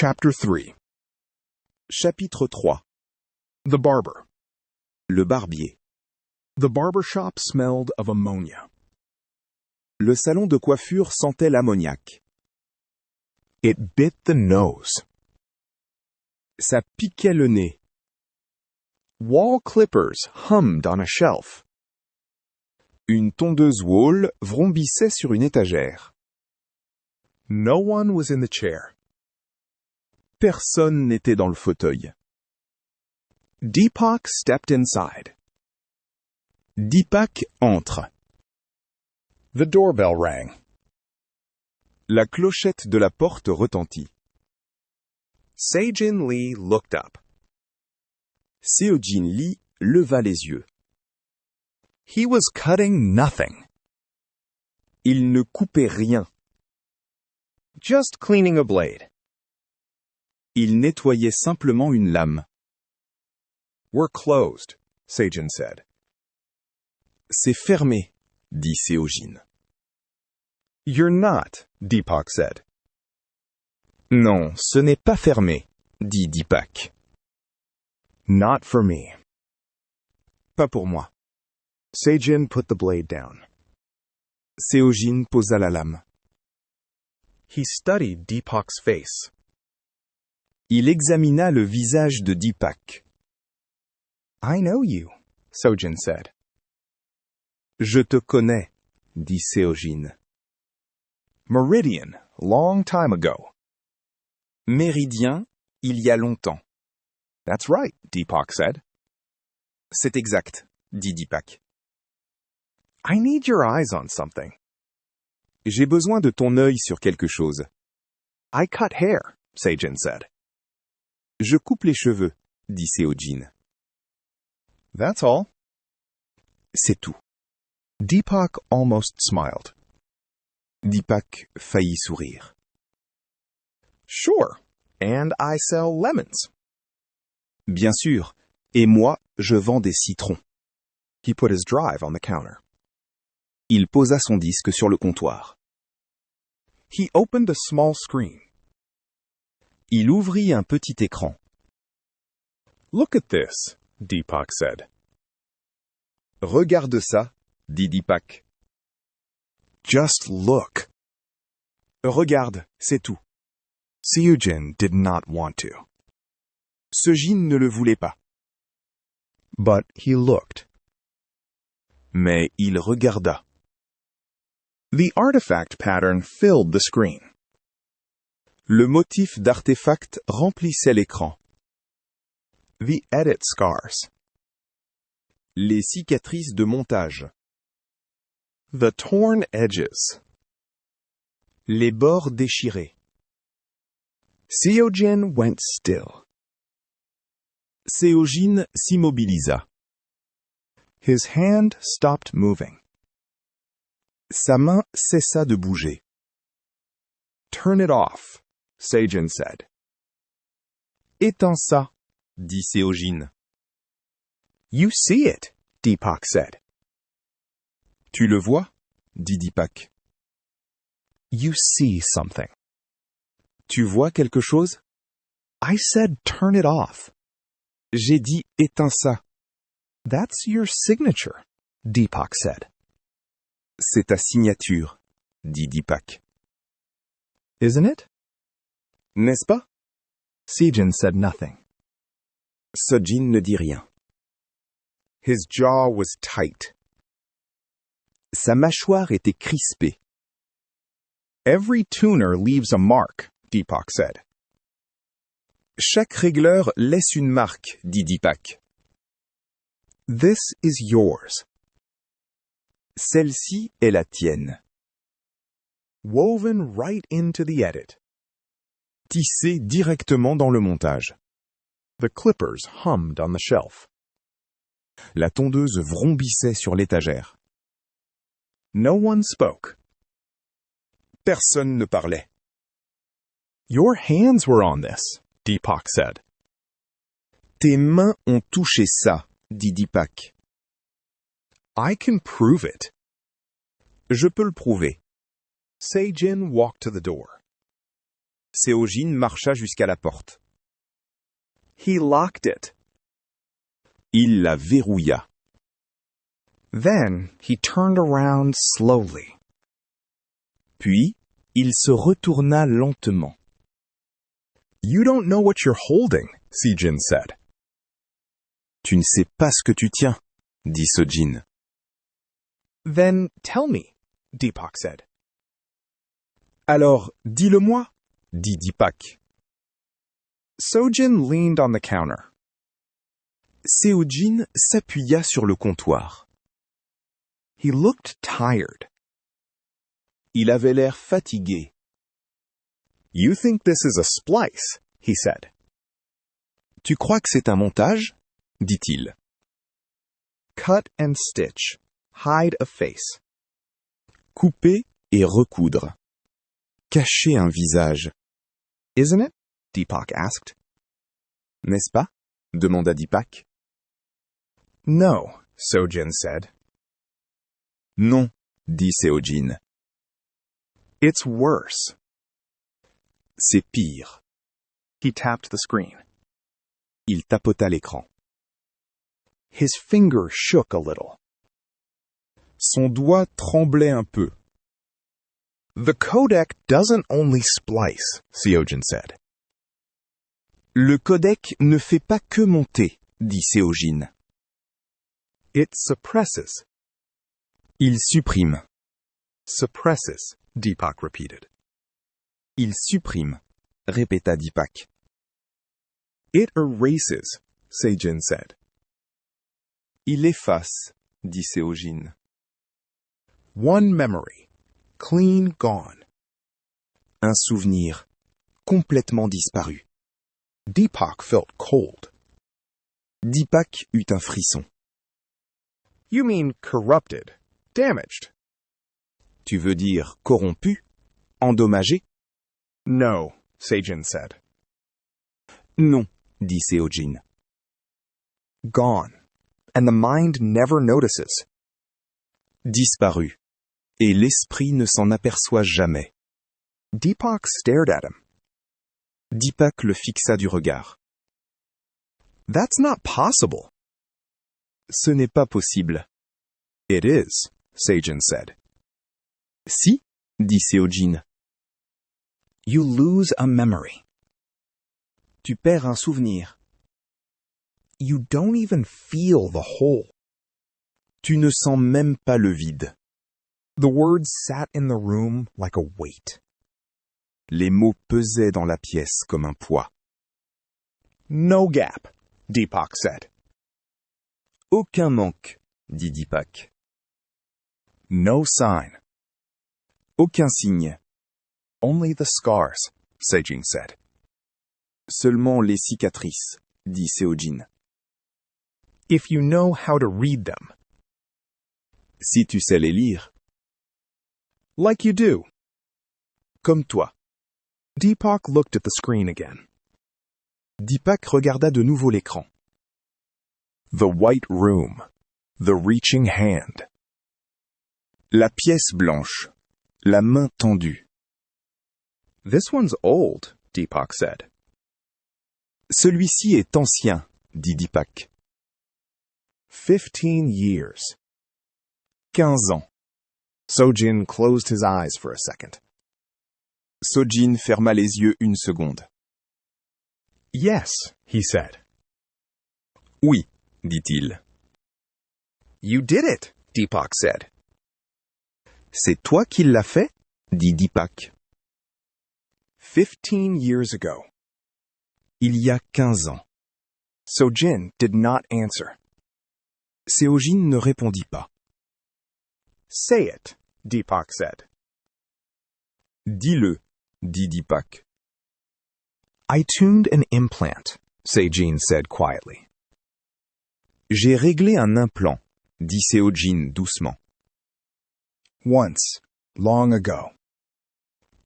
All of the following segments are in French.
Chapter 3. Chapitre 3. The barber. Le barbier. The barber shop smelled of ammonia. Le salon de coiffure sentait l'ammoniac. It bit the nose. Ça piquait le nez. Wall clippers hummed on a shelf. Une tondeuse Wall vrombissait sur une étagère. No one was in the chair. Personne n'était dans le fauteuil. Deepak stepped inside. Deepak entre. The doorbell rang. La clochette de la porte retentit. Se-Jin Lee looked up. Seo-Jin Lee leva les yeux. He was cutting nothing. Il ne coupait rien. Just cleaning a blade. Il nettoyait simplement une lame. We're closed, Se-Jin said. C'est fermé, dit Seo-Jin. You're not, Deepak said. Non, ce n'est pas fermé, dit Deepak. Not for me. Pas pour moi. Se-Jin put the blade down. Seo-Jin posa la lame. He studied Deepak's face. Il examina le visage de Deepak. I know you, Se-Jin said. Je te connais, dit Seo-Jin. Meridian, long time ago. Méridien, il y a longtemps. That's right, Deepak said. C'est exact, dit Deepak. I need your eyes on something. J'ai besoin de ton œil sur quelque chose. I cut hair, Se-Jin said. Je coupe les cheveux, dit Seo-Jin. That's all. C'est tout. Deepak almost smiled. Deepak faillit sourire. Sure, and I sell lemons. Bien sûr, et moi, je vends des citrons. He put his drive on the counter. Il posa son disque sur le comptoir. He opened a small screen. Il ouvrit un petit écran. Look at this, Deepak said. Regarde ça, dit Deepak. Just look. Regarde, c'est tout. Se-Jin did not want to. Se-Jin ne le voulait pas. But he looked. Mais il regarda. The artifact pattern filled the screen. Le motif d'artefact remplissait l'écran. The edit scars. Les cicatrices de montage. The torn edges. Les bords déchirés. Se-Jin went still. Seo-Jin s'immobilisa. His hand stopped moving. Sa main cessa de bouger. Turn it off, Se-Jin said. Éteins ça, dit Seo-Jin. You see it, Deepak said. Tu le vois, dit Deepak. You see something. Tu vois quelque chose? I said turn it off. J'ai dit éteins ça. That's your signature, Deepak said. C'est ta signature, dit Deepak. Isn't it? N'est-ce pas? Se-Jin said nothing. Se-Jin ne dit rien. His jaw was tight. Sa mâchoire était crispée. Every tuner leaves a mark, Deepak said. Chaque régleur laisse une marque, dit Deepak. This is yours. Celle-ci est la tienne. Woven right into the edit. Tissée directement dans le montage. The clippers hummed on the shelf. La tondeuse vrombissait sur l'étagère. No one spoke. Personne ne parlait. Your hands were on this, Deepak said. Tes mains ont touché ça, dit Deepak. I can prove it. Je peux le prouver. Se-Jin walked to the door. Séogine marcha jusqu'à la porte. He locked it. Il la verrouilla. Then he turned around slowly. Puis, il se retourna lentement. You don't know what you're holding, Sejin said. Tu ne sais pas ce que tu tiens, dit Sojin. Then tell me, Deepak said. Alors, dis-le-moi, dit Deepak. Sojin leaned on the counter. Séogine s'appuya sur le comptoir. He looked tired. Il avait l'air fatigué. You think this is a splice, he said. Tu crois que c'est un montage? Dit-il. Cut and stitch. Hide a face. Couper et recoudre. Cacher un visage. Isn't it? Deepak asked. N'est-ce pas? Demanda Deepak. No, Sojin said. Non, dit Séogine. It's worse. C'est pire. He tapped the screen. Il tapota l'écran. His finger shook a little. Son doigt tremblait un peu. The codec doesn't only splice, Séogine said. Le codec ne fait pas que monter, dit Séogine. It suppresses. Il supprime. Suppresses, Deepak repeated. Il supprime, répéta Deepak. It erases, Sejin said. Il efface, dit Séogine. One memory, clean gone. Un souvenir, complètement disparu. Deepak felt cold. Deepak eut un frisson. You mean corrupted, damaged? Tu veux dire corrompu, endommagé? No, Sejin said. Non, dit Séogine. Gone, and the mind never notices. Disparu, et l'esprit ne s'en aperçoit jamais. Deepak stared at him. Deepak le fixa du regard. That's not possible. Ce n'est pas possible. It is, Sejin said. Si, dit Séogine. You lose a memory. Tu perds un souvenir. You don't even feel the hole. Tu ne sens même pas le vide. The words sat in the room like a weight. Les mots pesaient dans la pièce comme un poids. No gap, Deepak said. Aucun manque, dit Deepak. No sign. Aucun signe. Only the scars, Sejin said. Seulement les cicatrices, dit Séogine. If you know how to read them. Si tu sais les lire. Like you do. Comme toi. Deepak looked at the screen again. Deepak regarda de nouveau l'écran. The white room. The reaching hand. La pièce blanche. La main tendue. This one's old, Deepak said. Celui-ci est ancien, dit Deepak. 15 years. 15 ans. Sojin closed his eyes for a second. Sojin ferma les yeux une seconde. Yes, he said. Oui, dit-il. You did it, Deepak said. C'est toi qui l'as fait, dit Deepak. 15 years ago. Il y a 15 ans. Sojin did not answer. Séogine ne répondit pas. Say it, Deepak said. Dis-le, dit Deepak. I tuned an implant, Sejin said quietly. J'ai réglé un implant, dit Séogine doucement. Once, long ago.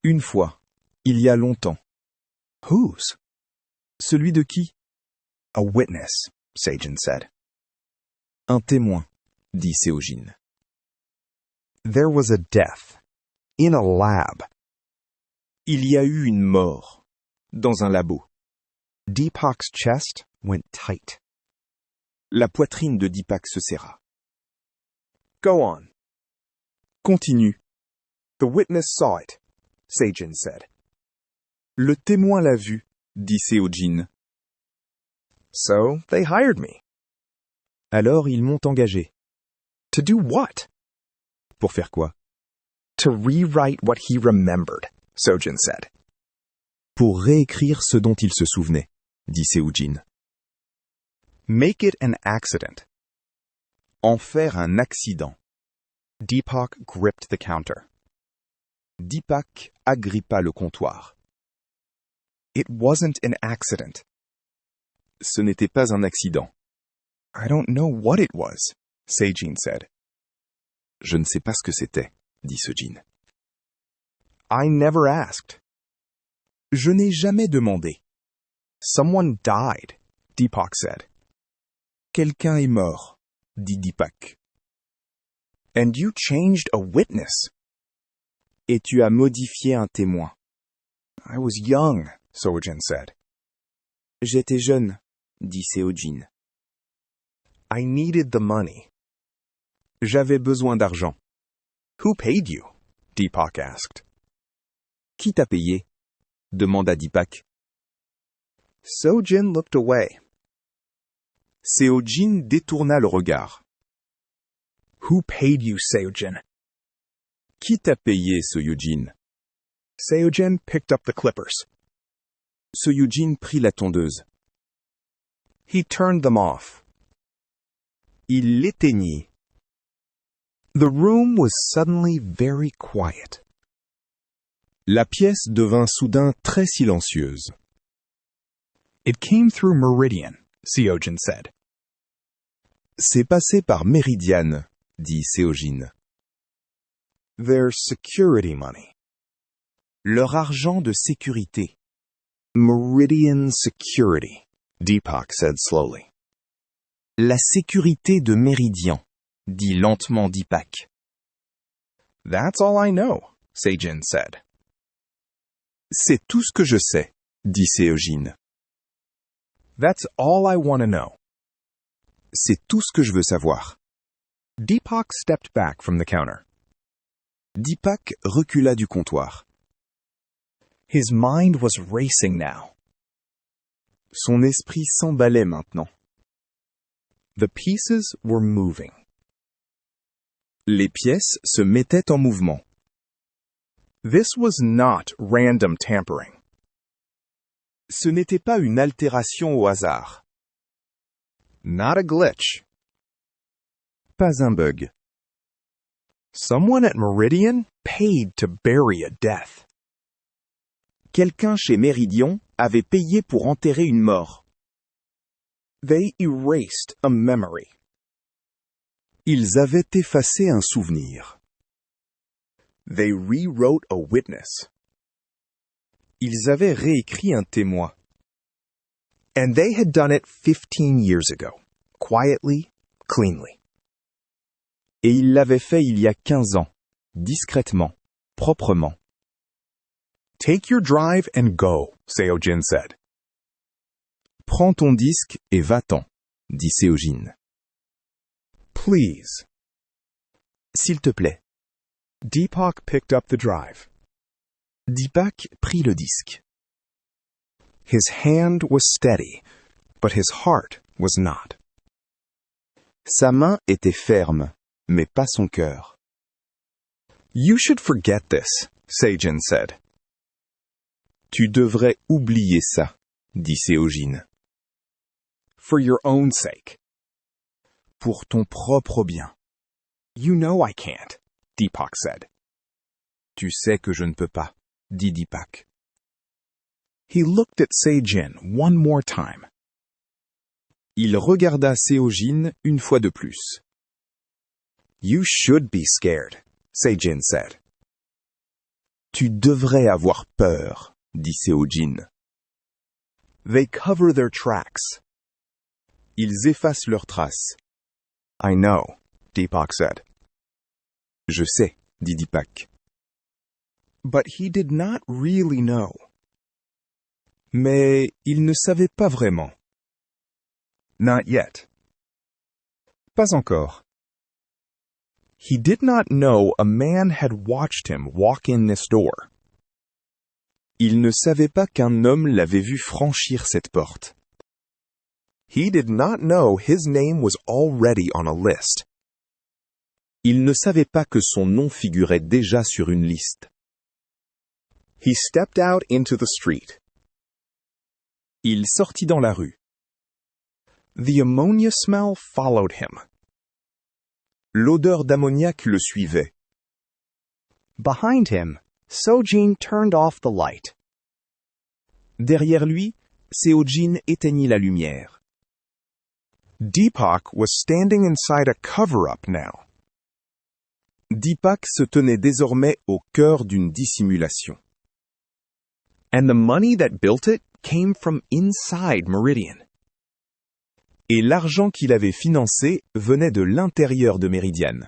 Une fois, il y a longtemps. Whose? Celui de qui? A witness, Sejin said. Un témoin, dit Séogine. There was a death. In a lab. Il y a eu une mort dans un labo. Deepak's chest went tight. La poitrine de Deepak se serra. Go on. Continue. The witness saw it, Sejin said. Le témoin l'a vu, dit Seo-jin. So they hired me. Alors ils m'ont engagé. To do what? Pour faire quoi? To rewrite what he remembered, Sojin said. Pour réécrire ce dont il se souvenait, dit Seo-jin. Make it an accident. En faire un accident. Deepak gripped the counter. Deepak agrippa le comptoir. It wasn't an accident. Ce n'était pas un accident. I don't know what it was, Sejin said. Je ne sais pas ce que c'était, dit Sejin. I never asked. Je n'ai jamais demandé. Someone died, Deepak said. Quelqu'un est mort, dit Deepak. And you changed a witness. Et tu as modifié un témoin. I was young, Sojin said. J'étais jeune, dit Seo-jin. I needed the money. J'avais besoin d'argent. Who paid you? Deepak asked. Qui t'a payé? Demanda Deepak. Sojin looked away. Seo-jin détourna le regard. Who paid you, Seo-jin? Qui t'a payé, Seo-jin? Seo-jin picked up the clippers. Seo-jin prit la tondeuse. He turned them off. Il l'éteignit. The room was suddenly very quiet. La pièce devint soudain très silencieuse. It came through Meridian, Seo-jin said. C'est passé par Meridian, dit Seo-jin. Their security money. Leur argent de sécurité. Meridian security, Deepak said slowly. La sécurité de Meridian, dit lentement Deepak. That's all I know, Sejin said. C'est tout ce que je sais, dit Seo-jin. That's all I want to know. C'est tout ce que je veux savoir. Deepak stepped back from the counter. Deepak recula du comptoir. His mind was racing now. Son esprit s'emballait maintenant. The pieces were moving. Les pièces se mettaient en mouvement. This was not random tampering. Ce n'était pas une altération au hasard. Not a glitch. Pas un bug. Someone at Meridian paid to bury a death. Quelqu'un chez Meridian avait payé pour enterrer une mort. They erased a memory. Ils avaient effacé un souvenir. They rewrote a witness. Ils avaient réécrit un témoin. And they had done it 15 years ago, quietly, cleanly. Et ils l'avaient fait il y a 15 ans, discrètement, proprement. Take your drive and go, Seo-jin said. Prends ton disque et va-t'en, dit Seo-jin. Please. S'il te plaît. Deepak picked up the drive. Deepak prit le disque. His hand was steady, but his heart was not. Sa main était ferme, mais pas son cœur. You should forget this, Sejin said. Tu devrais oublier ça, dit Seo-jin. For your own sake. Pour ton propre bien. You know I can't, Deepak said. Tu sais que je ne peux pas, dit Deepak. He looked at Sejin one more time. Il regarda Seo-jin une fois de plus. You should be scared, Sejin said. Tu devrais avoir peur, dit Seo-jin. They cover their tracks. Ils effacent leurs traces. I know, Deepak said. Je sais, dit Deepak. But he did not really know. Mais il ne savait pas vraiment. Not yet. Pas encore. He did not know a man had watched him walk in this door. Il ne savait pas qu'un homme l'avait vu franchir cette porte. He did not know his name was already on a list. Il ne savait pas que son nom figurait déjà sur une liste. He stepped out into the street. Il sortit dans la rue. The ammonia smell followed him. L'odeur d'ammoniac le suivait. Behind him, Sojin turned off the light. Derrière lui, Seojin éteignit la lumière. Deepak was standing inside a cover-up now. Deepak se tenait désormais au cœur d'une dissimulation. And the money that built it came from inside Meridian. Et l'argent qu'il avait financé venait de l'intérieur de Meridian.